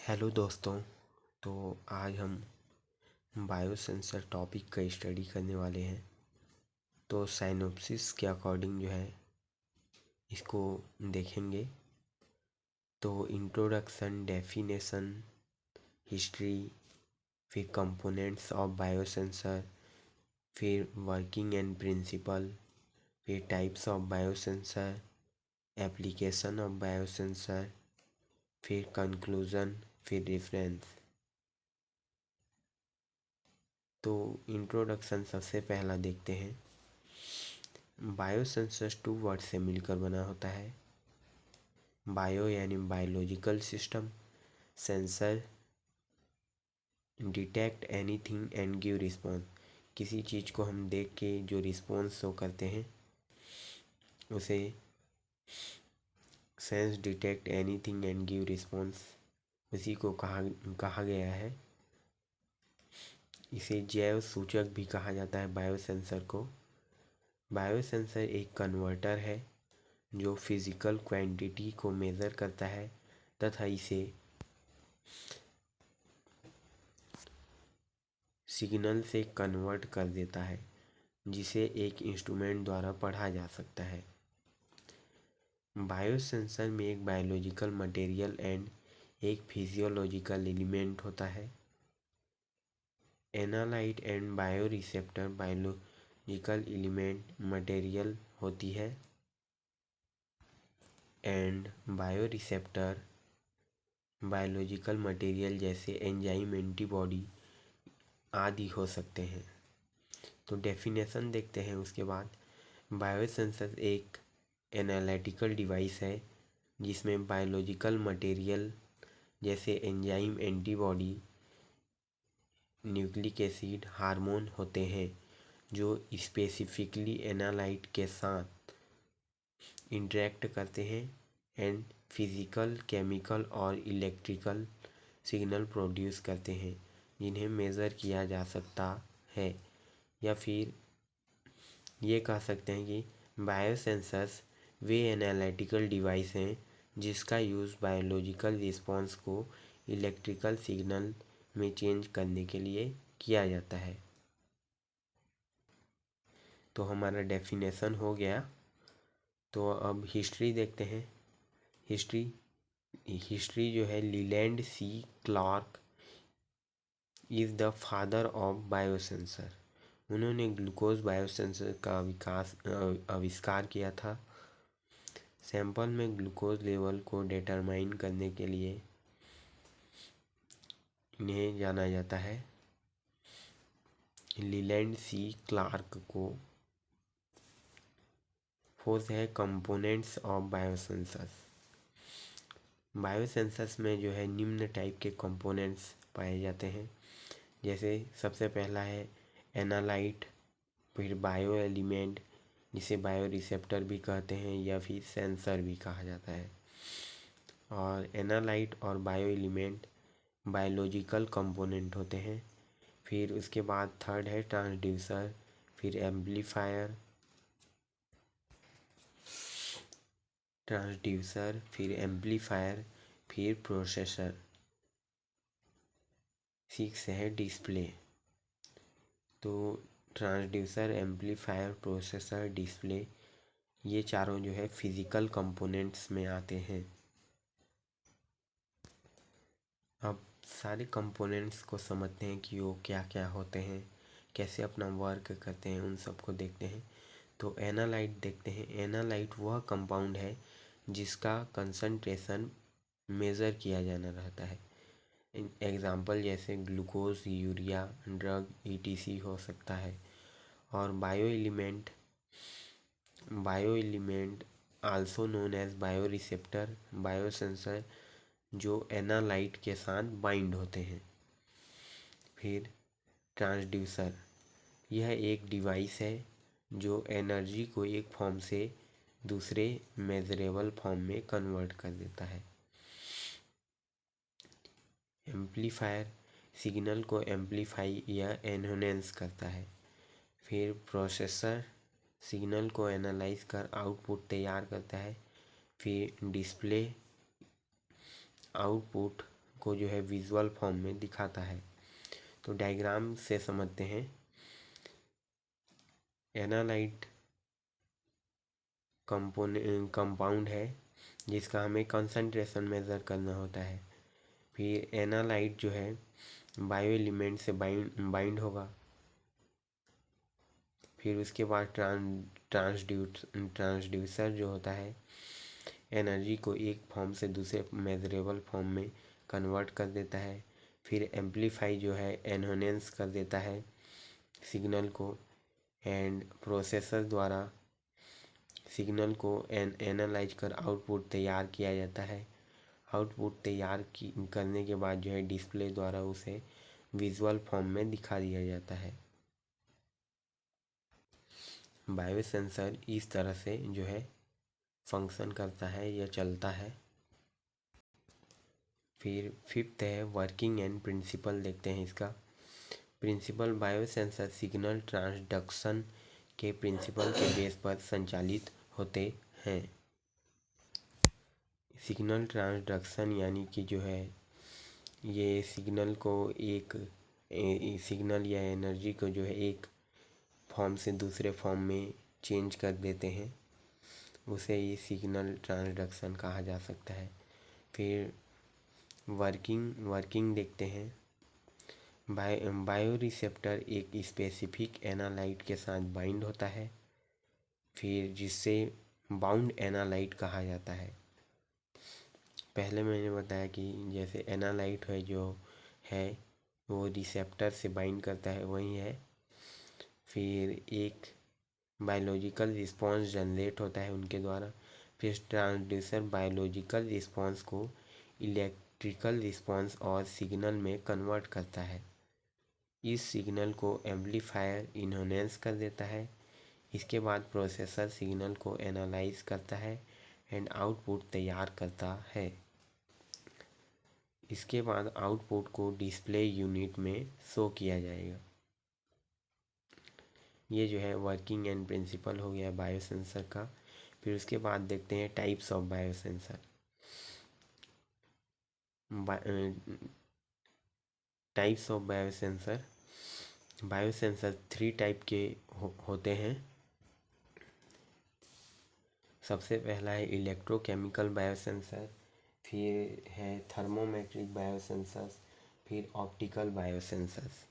Hello दोस्तों। तो आज हम बायोसेंसर टॉपिक का स्टडी करने वाले हैं। तो साइनोप्सिस के अकॉर्डिंग जो है इसको देखेंगे। तो इंट्रोडक्शन, डेफिनेशन, हिस्ट्री, फिर कंपोनेंट्स ऑफ बायोसेंसर, फिर वर्किंग एंड प्रिंसिपल, फिर types of biosensor, application of biosensor, फिर कंक्लूजन, फिर रेफरेंस। तो इंट्रोडक्शन सबसे पहला देखते हैं। बायोसेंसर्स टू वर्ड से मिलकर बना होता है। बायो यानी biological system, sensor detect anything and give response. किसी चीज़ को हम देख के जो रिस्पॉन्स शो करते हैं उसे sense detect anything and give response, उसी को कहा गया है। इसे जैव सूचक भी कहा जाता है बायोसेंसर को। बायोसेंसर एक कन्वर्टर है जो फिज़िकल क्वांटिटी को मेज़र करता है तथा इसे सिग्नल से कन्वर्ट कर देता है, जिसे एक इंस्ट्रूमेंट द्वारा पढ़ा जा सकता है। बायोसेंसर में एक बायोलॉजिकल मटेरियल एंड एक फिजियोलॉजिकल एलिमेंट होता है। Analyte and bioreceptor biological element material होती है एंड बायोरिसेप्टर बायोलॉजिकल मटेरियल जैसे एंजाइम, एंटीबॉडी आदि हो सकते हैं। तो डेफिनेशन देखते हैं उसके बाद। बायोसेंसर एक एनालिटिकल डिवाइस है जिसमें बायोलॉजिकल मटेरियल जैसे enzyme, antibody, nucleic acid, hormone होते हैं जो स्पेसिफिकली एनालाइट के साथ इंटरेक्ट करते हैं एंड फिजिकल, केमिकल और इलेक्ट्रिकल सिग्नल प्रोड्यूस करते हैं जिन्हें मेज़र किया जा सकता है। या फिर ये कह सकते हैं कि बायोसेंसर्स वे एनालिटिकल डिवाइस हैं जिसका यूज़ बायोलॉजिकल रिस्पॉन्स को इलेक्ट्रिकल सिग्नल में चेंज करने के लिए किया जाता है। तो हमारा डेफिनेशन हो गया। तो अब हिस्ट्री देखते हैं। हिस्ट्री जो है, Leland C Clark is the father of biosensor. उन्होंने ग्लूकोज बायोसेंसर का आविष्कार किया था। सैंपल में ग्लूकोज लेवल को डिटरमाइन करने के लिए इन्हें जाना जाता है। लीलैंड सी क्लार्क को फोर्स है कंपोनेंट्स ऑफ बायोसेंसर्स। बायोसेंसर्स में जो है निम्न टाइप के कंपोनेंट्स पाए जाते हैं। जैसे सबसे पहला है एनालाइट, फिर बायो एलिमेंट जिसे बायो रिसेप्टर भी कहते हैं या फिर सेंसर भी कहा जाता है। और एनालाइट और बायो एलिमेंट बायोलॉजिकल कंपोनेंट होते हैं। फिर उसके बाद थर्ड है ट्रांसड्यूसर, फिर एम्पलीफायर, फिर प्रोसेसर। 6 है डिस्प्ले। तो ट्रांसड्यूसर, एम्पलीफायर, प्रोसेसर, डिस्प्ले, ये चारों जो है फिज़िकल कंपोनेंट्स में आते हैं। अब सारे कंपोनेंट्स को समझते हैं कि वो क्या क्या होते हैं, कैसे अपना वर्क करते हैं, उन सबको देखते हैं। तो एनालाइट देखते हैं। एनालाइट वह कंपाउंड है जिसका कंसंट्रेशन मेज़र किया जाना रहता है। एग्जाम्पल जैसे ग्लूकोज, यूरिया, ड्रग, ईटीसी हो सकता है। और bio element also known as bio receptor, biosensor जो एनालाइट के साथ बाइंड होते हैं। फिर ट्रांसड्यूसर, यह एक डिवाइस है जो एनर्जी को एक फॉर्म से दूसरे मेजरेबल फॉर्म में कन्वर्ट कर देता है। एम्पलीफायर, सिग्नल को एम्पलीफाई या एनहेंस करता है। फिर प्रोसेसर, सिग्नल को एनालाइज कर आउटपुट तैयार करता है। फिर डिस्प्ले, आउटपुट को जो है विजुअल फॉर्म में दिखाता है। तो डायग्राम से समझते हैं। एनालाइट कंपाउंड है जिसका हमें कंसंट्रेशन मेज़र करना होता है। फिर एनालाइट जो है बायो एलिमेंट से बाइंड होगा। फिर उसके बाद ट्रांसड्यूसर जो होता है एनर्जी को एक फॉर्म से दूसरे मेजरेबल फॉर्म में कन्वर्ट कर देता है। फिर एम्पलीफाई जो है एनहांस कर देता है सिग्नल को, एंड प्रोसेसर द्वारा सिग्नल को एनालाइज कर आउटपुट तैयार किया जाता है। आउटपुट तैयार करने के बाद जो है डिस्प्ले द्वारा उसे विजुअल फॉर्म में दिखा दिया जाता है। बायोसेंसर इस तरह से जो है फंक्शन करता है या चलता है। फिर फिफ्थ है वर्किंग एंड प्रिंसिपल, देखते हैं इसका। प्रिंसिपल बायोसेंसर सिग्नल ट्रांसडक्शन के प्रिंसिपल के बेस पर संचालित होते हैं। सिग्नल ट्रांसडक्शन यानी कि जो है ये सिग्नल को सिग्नल या एनर्जी को जो है एक फॉर्म से दूसरे फॉर्म में चेंज कर देते हैं, उसे ये सिग्नल ट्रांसडक्शन कहा जा सकता है। फिर वर्किंग देखते हैं। बायो रिसेप्टर एक स्पेसिफिक एनालाइट के साथ बाइंड होता है, फिर जिससे बाउंड एनालाइट कहा जाता है। पहले मैंने बताया कि जैसे एनालाइट है जो है वो रिसेप्टर से बाइंड करता है, वही है। फिर एक बायोलॉजिकल रिस्पॉन्स जनरेट होता है उनके द्वारा। फिर ट्रांसड्यूसर बायोलॉजिकल रिस्पॉन्स को इलेक्ट्रिकल रिस्पॉन्स और सिग्नल में कन्वर्ट करता है। इस सिग्नल को एम्पलीफायर इन्हांस कर देता है। इसके बाद प्रोसेसर सिग्नल को एनालाइज करता है एंड आउटपुट तैयार करता है। इसके बाद आउटपुट को डिस्प्ले यूनिट में शो किया जाएगा। ये जो है वर्किंग एंड प्रिंसिपल हो गया बायोसेंसर का। फिर उसके बाद देखते हैं types of biosensor. Types of biosensor. Biosensor 3 type के होते हैं। सबसे पहला है इलेक्ट्रोकेमिकल बायोसेंसर, फिर है थर्मोमेट्रिक बायोसेंसर्स, फिर ऑप्टिकल बायोसेंसर्स।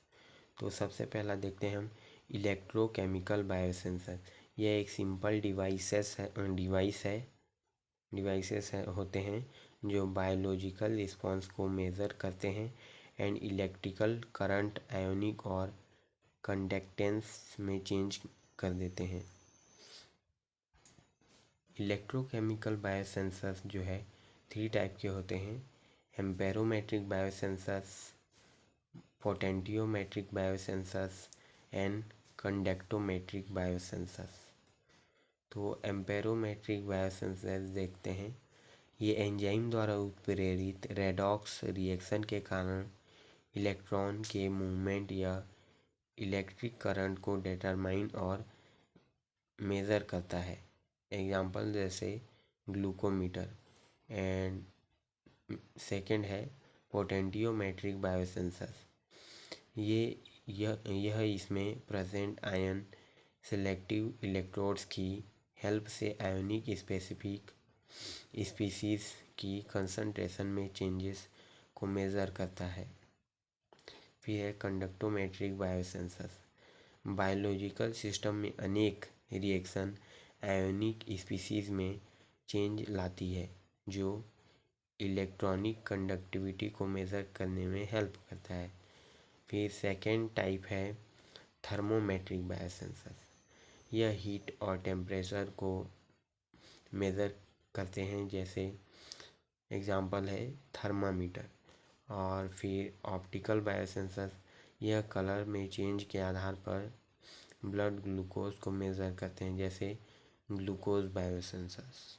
तो सबसे पहला देखते हैं हम इलेक्ट्रोकेमिकल बायोसेंसर। यह एक सिंपल डिवाइसेस होते हैं जो बायोलॉजिकल रिस्पॉन्स को मेज़र करते हैं एंड इलेक्ट्रिकल करंट आयोनिक और कंडक्टेंस में चेंज कर देते हैं। इलेक्ट्रोकेमिकल बायोसेंसर्स जो है 3 टाइप के होते हैं। Amperometric biosensors, potentiometric biosensors and conductometric biosensors. तो एम्पेरोमेट्रिक बायोसेंसर्स देखते हैं। ये एंजाइम द्वारा उत्प्रेरित रेडॉक्स रिएक्शन के कारण इलेक्ट्रॉन के मूवमेंट या इलेक्ट्रिक करंट को डिटरमाइन और मेज़र करता है। एग्जाम्पल जैसे ग्लूकोमीटर। एंड सेकंड है पोटेंटियोमेट्रिक बायोसेंसर्स। यह इसमें प्रेजेंट आयन सेलेक्टिव इलेक्ट्रोड्स की हेल्प से आयोनिक स्पेसिफिक स्पीसीज की कंसंट्रेशन में चेंजेस को मेज़र करता है। फिर है कंडक्टोमेट्रिक बायोसेंसर्स। बायोलॉजिकल सिस्टम में अनेक रिएक्शन आयोनिक स्पीसीज में चेंज लाती है जो इलेक्ट्रॉनिक कंडक्टिविटी को मेज़र करने में हेल्प करता है। फिर सेकेंड टाइप है थर्मोमेट्रिक बायोसेंसर्स। यह हीट और टेम्परेचर को मेज़र करते हैं, जैसे एग्जाम्पल है थर्मामीटर। और फिर ऑप्टिकल बायोसेंसर्स, यह कलर में चेंज के आधार पर ब्लड ग्लूकोज को मेज़र करते हैं, जैसे ग्लूकोज बायोसेंसर्स।